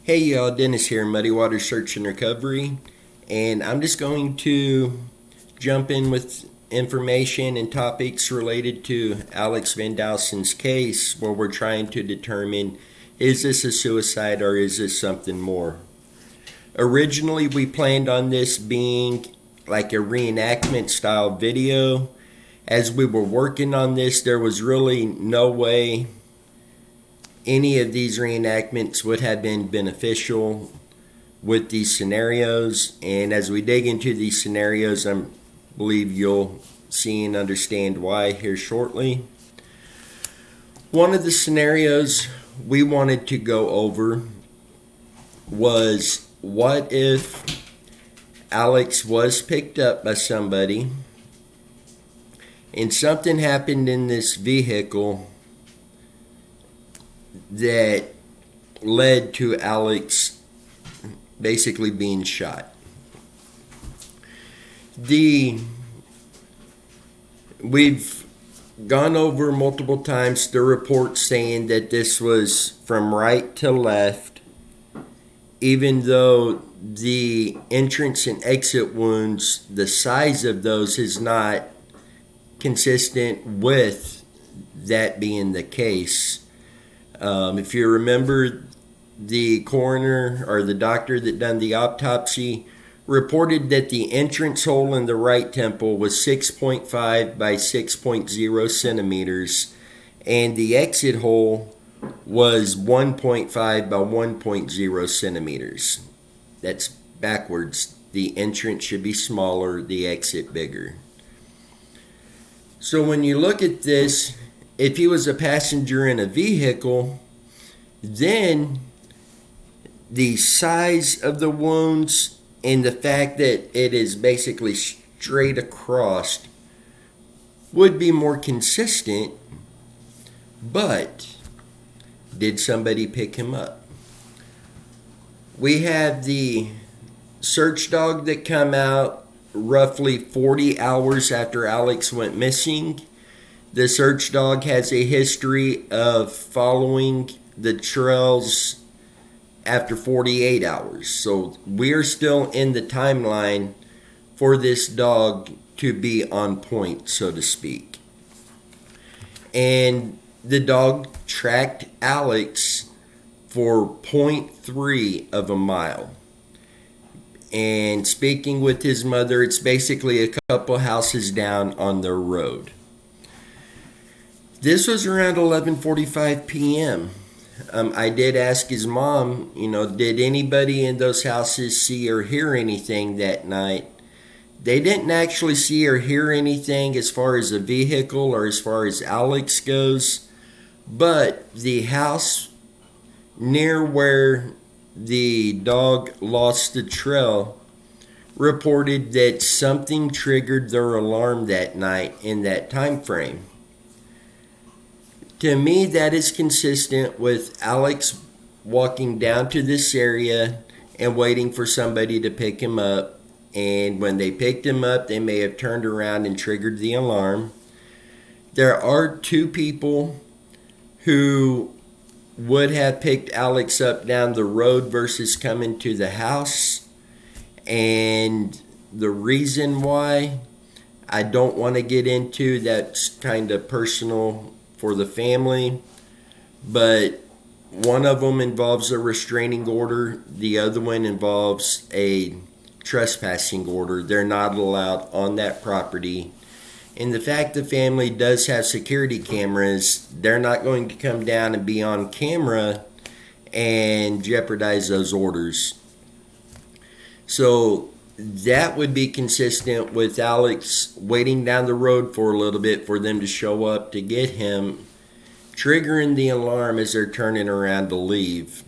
Hey y'all, Dennis here, Muddy Water Search and Recovery, and I'm just going to jump in with information and topics related to Alex VanDalsen's case where we're trying to determine, is this a suicide or is this something more? Originally, we planned on this being like a reenactment style video. As we were working on this, there was really no way any of these reenactments would have been beneficial with these scenarios. And as we dig into these scenarios, I believe you'll see and understand why here shortly. One of the scenarios we wanted to go over was, what if Alex was picked up by somebody and something happened in this vehicle that led to Alex basically being shot. We've gone over multiple times the report saying that this was from right to left, even though the entrance and exit wounds, the size of those is not consistent with that being the case. If you remember, the coroner or the doctor that done the autopsy reported that the entrance hole in the right temple was 6.5 by 6.0 centimeters, and the exit hole was 1.5 by 1.0 centimeters. That's backwards. The entrance should be smaller, the exit bigger. So when you look at this, if he was a passenger in a vehicle, then the size of the wounds and the fact that it is basically straight across would be more consistent. But did somebody pick him up? We have the search dog that come out roughly 40 hours after Alex went missing. The search dog has a history of following the trails after 48 hours. So we're still in the timeline for this dog to be on point, so to speak. And the dog tracked Alex for 0.3 of a mile. And speaking with his mother, it's basically a couple houses down on their road. This was around 11:45 p.m. I did ask his mom, did anybody in those houses see or hear anything that night? They didn't actually see or hear anything as far as the vehicle or as far as Alex goes, but the house near where the dog lost the trail reported that something triggered their alarm that night in that time frame. To me, that is consistent with Alex walking down to this area and waiting for somebody to pick him up. And when they picked him up, they may have turned around and triggered the alarm. There are two people who would have picked Alex up down the road versus coming to the house. And the reason why, I don't want to get into, that's kind of personal for the family, but one of them involves a restraining order, the other one involves a trespassing order. They're not allowed on that property. And the fact the family does have security cameras, they're not going to come down and be on camera and jeopardize those orders. So that would be consistent with Alex waiting down the road for a little bit for them to show up to get him, triggering the alarm as they're turning around to leave,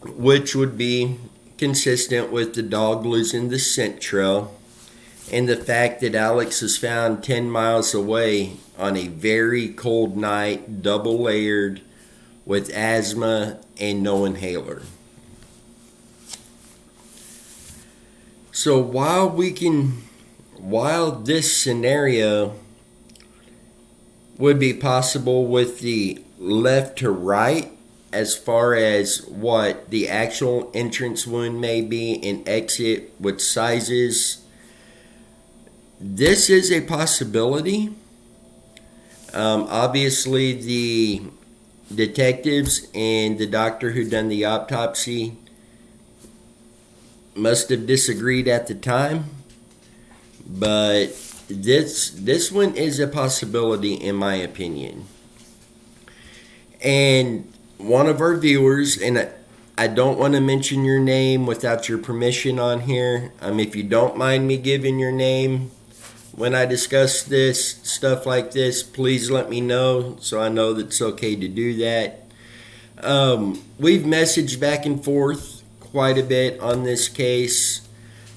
which would be consistent with the dog losing the scent trail and the fact that Alex was found 10 miles away on a very cold night, double layered, with asthma and no inhaler. So while this scenario would be possible with the left to right as far as what the actual entrance wound may be and exit, what sizes. This is a possibility. Obviously, the detectives and the doctor who done the autopsy must have disagreed at the time, but this one is a possibility in my opinion. And one of our viewers, and I don't want to mention your name without your permission on here. If you don't mind me giving your name when I discuss this, stuff like this, please let me know so I know that it's okay to do that. We've messaged back and forth quite a bit on this case.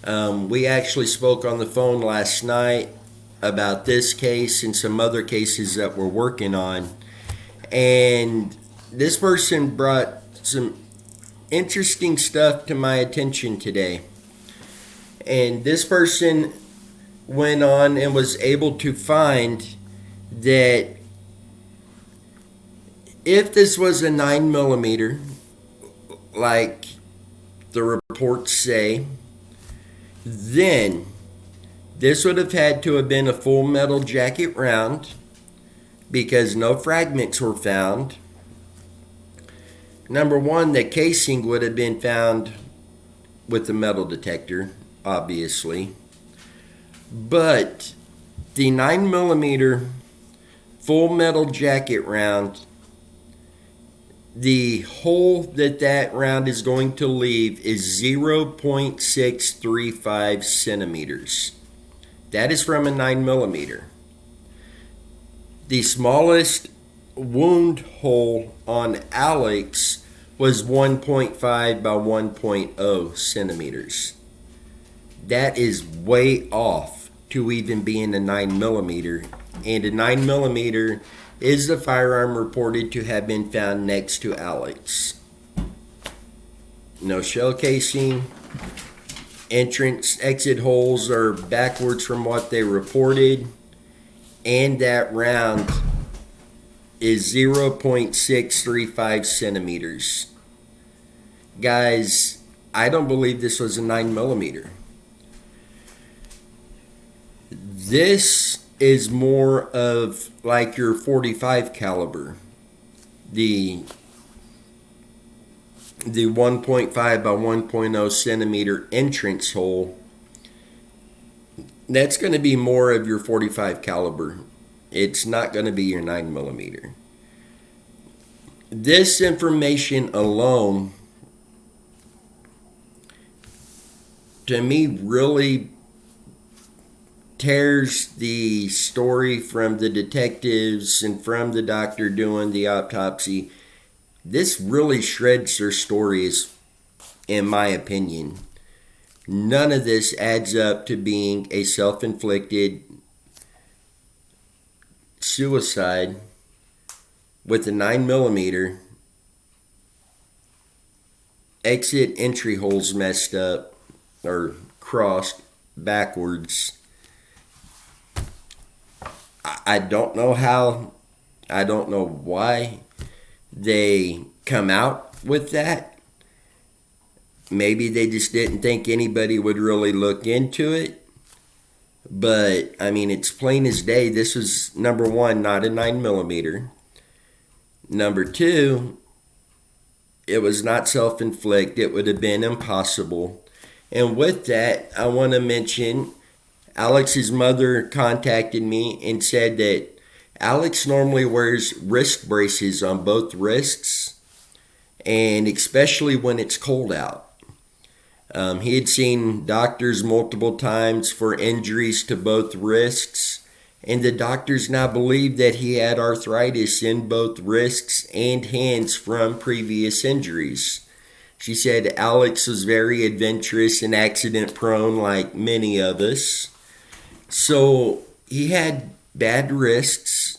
We actually spoke on the phone last night about this case and some other cases that we're working on. And this person brought some interesting stuff to my attention today. And this person went on and was able to find that if this was a 9mm, like the reports say, then this would have had to have been a full metal jacket round because no fragments were found. Number one, the casing would have been found with the metal detector, obviously. But the 9mm full metal jacket round, the hole that round is going to leave is 0.635 centimeters. That is from a 9mm. The smallest wound hole on Alex was 1.5 by 1.0 centimeters. That is way off to even be in a 9mm, and a 9mm is the firearm reported to have been found next to Alex. No shell casing. Entrance exit holes are backwards from what they reported, and that round is 0.635 centimeters. Guys, I don't believe this was a 9mm. This is more of like your .45 caliber. The 1.5 by 1.0 centimeter entrance hole, that's going to be more of your .45 caliber. It's not going to be your 9mm. This information alone, to me, really tears the story from the detectives and from the doctor doing the autopsy. This really shreds their stories, in my opinion. None of this adds up to being a self-inflicted suicide with a 9mm, exit entry holes messed up or crossed backwards. I don't know how, I don't know why they come out with that. Maybe they just didn't think anybody would really look into it. But, it's plain as day. This was, number one, not a 9mm. Number two, it was not self-inflicted. It would have been impossible. And with that, I want to mention Alex's mother contacted me and said that Alex normally wears wrist braces on both wrists, and especially when it's cold out. He had seen doctors multiple times for injuries to both wrists, and the doctors now believe that he had arthritis in both wrists and hands from previous injuries. She said Alex was very adventurous and accident prone like many of us. So he had bad wrists,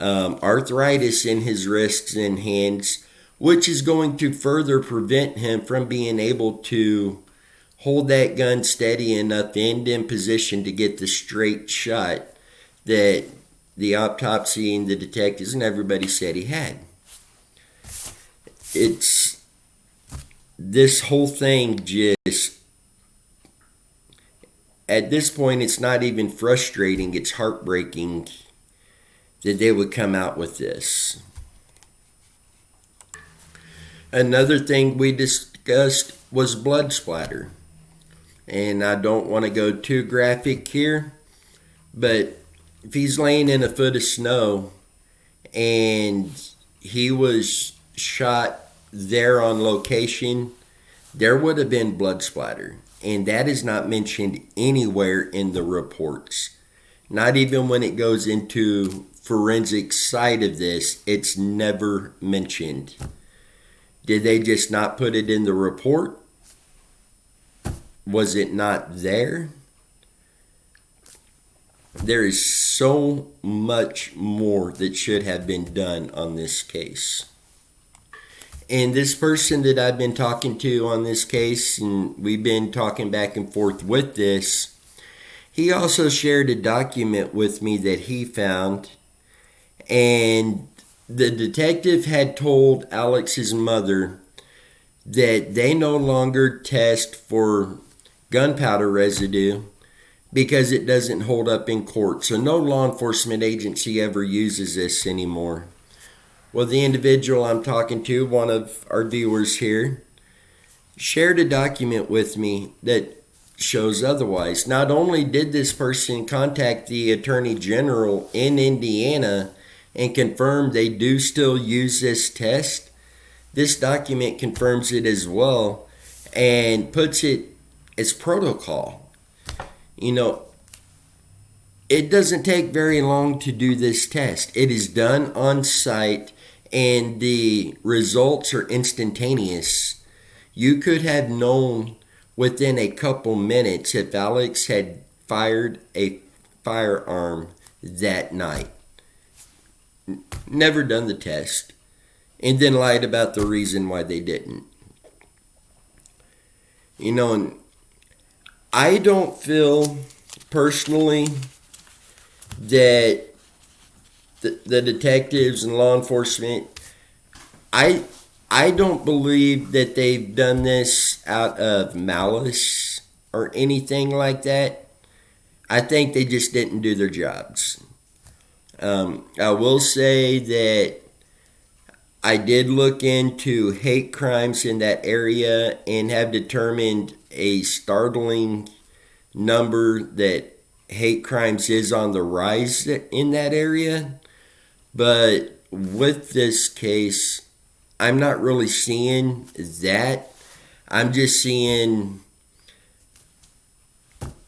arthritis in his wrists and hands, which is going to further prevent him from being able to hold that gun steady enough and in position to get the straight shot that the autopsy and the detectives and everybody said he had. it's this whole thing just, at this point, it's not even frustrating, it's heartbreaking that they would come out with this. Another thing we discussed was blood splatter. And I don't want to go too graphic here, but if he's laying in a foot of snow and he was shot there on location, there would have been blood splatter. And that is not mentioned anywhere in the reports. Not even when it goes into forensic side of this, it's never mentioned. Did they just not put it in the report? Was it not there? There is so much more that should have been done on this case. And this person that I've been talking to on this case, and we've been talking back and forth with this, he also shared a document with me that he found. And the detective had told Alex's mother that they no longer test for gunpowder residue because it doesn't hold up in court. So no law enforcement agency ever uses this anymore. Well, the individual I'm talking to, one of our viewers here, shared a document with me that shows otherwise. Not only did this person contact the Attorney General in Indiana and confirm they do still use this test, this document confirms it as well and puts it as protocol. You know, it doesn't take very long to do this test. It is done on site and the results are instantaneous. You could have known within a couple minutes if Alex had fired a firearm that night. Never done the test, and then lied about the reason why they didn't. You know, and I don't feel personally that the detectives and law enforcement, I don't believe that they've done this out of malice or anything like that. I think they just didn't do their jobs. I will say that I did look into hate crimes in that area and have determined a startling number that hate crimes is on the rise in that area. But with this case, I'm not really seeing that. I'm just seeing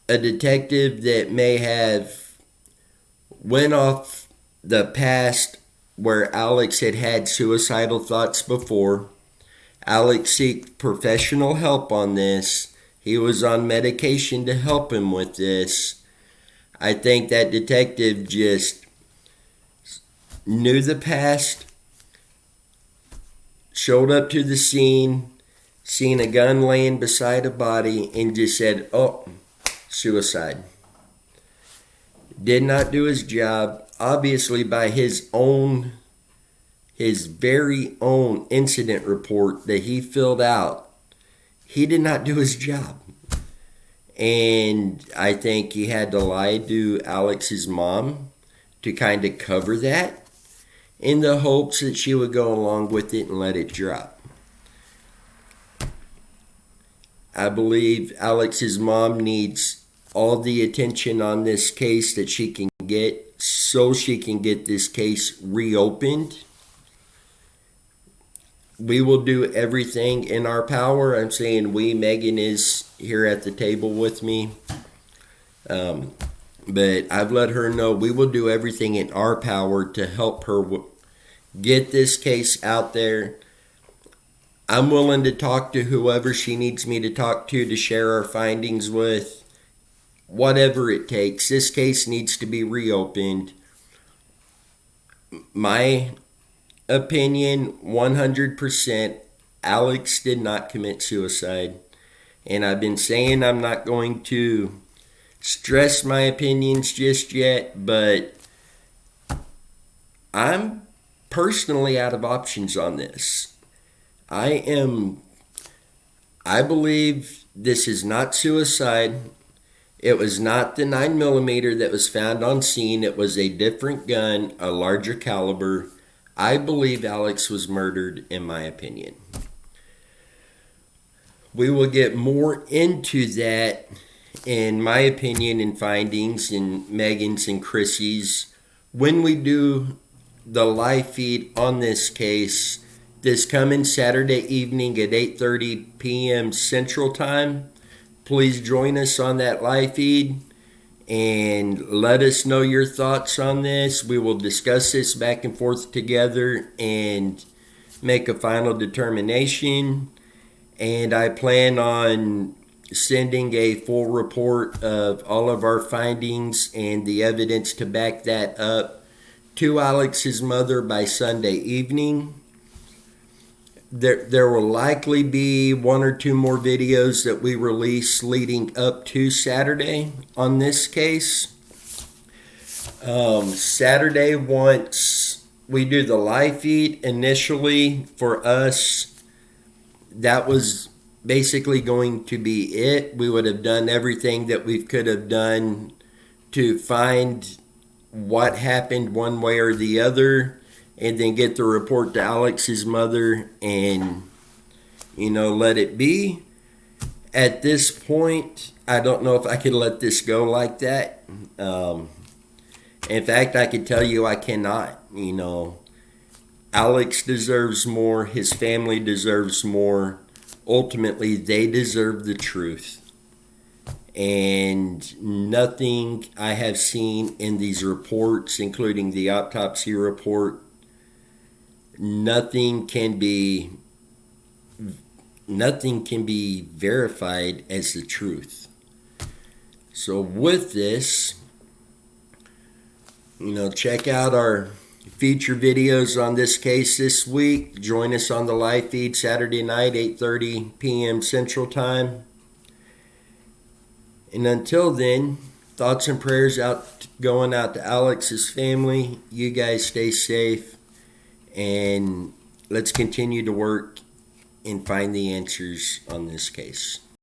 a detective that may have went off the past where Alex had had suicidal thoughts before. Alex sought professional help on this. He was on medication to help him with this. I think that detective just knew the past, showed up to the scene, seen a gun laying beside a body, and just said, oh, suicide. Did not do his job. Obviously, by his very own incident report that he filled out, he did not do his job. And I think he had to lie to Alex's mom to kind of cover that in the hopes that she would go along with it and let it drop. I believe Alex's mom needs all the attention on this case that she can get so she can get this case reopened. We will do everything in our power. I'm saying we, Megan is here at the table with me. But I've let her know we will do everything in our power to help her get this case out there. I'm willing to talk to whoever she needs me to talk to share our findings with. Whatever it takes. This case needs to be reopened. My opinion, 100%, Alex did not commit suicide. And I've been saying I'm not going to stress my opinions just yet, but I'm personally out of options on this. I believe this is not suicide. It was not the 9mm that was found on scene. It was a different gun, a larger caliber. I believe Alex was murdered, in my opinion. We will get more into that, in my opinion, and findings, in Megan's and Chrissy's, when we do the live feed on this case this coming Saturday evening at 8:30 p.m. Central Time. Please join us on that live feed and let us know your thoughts on this. We will discuss this back and forth together and make a final determination. And I plan on sending a full report of all of our findings and the evidence to back that up to Alex's mother by Sunday evening. There will likely be one or two more videos that we release leading up to Saturday on this case. Saturday, once we do the live feed, initially for us, that was basically going to be it. We would have done everything that we could have done to find what happened one way or the other, and then get the report to Alex's mother and, let it be. At this point, I don't know if I can let this go like that. In fact, I can tell you I cannot. Alex deserves more. His family deserves more. Ultimately, they deserve the truth. And nothing I have seen in these reports, including the autopsy report, nothing can be verified as the truth. So with this, check out our feature videos on this case this week. Join us on the live feed Saturday night, 8:30 p.m. Central Time. And until then, thoughts and prayers going out to Alex's family. You guys stay safe. And let's continue to work and find the answers on this case.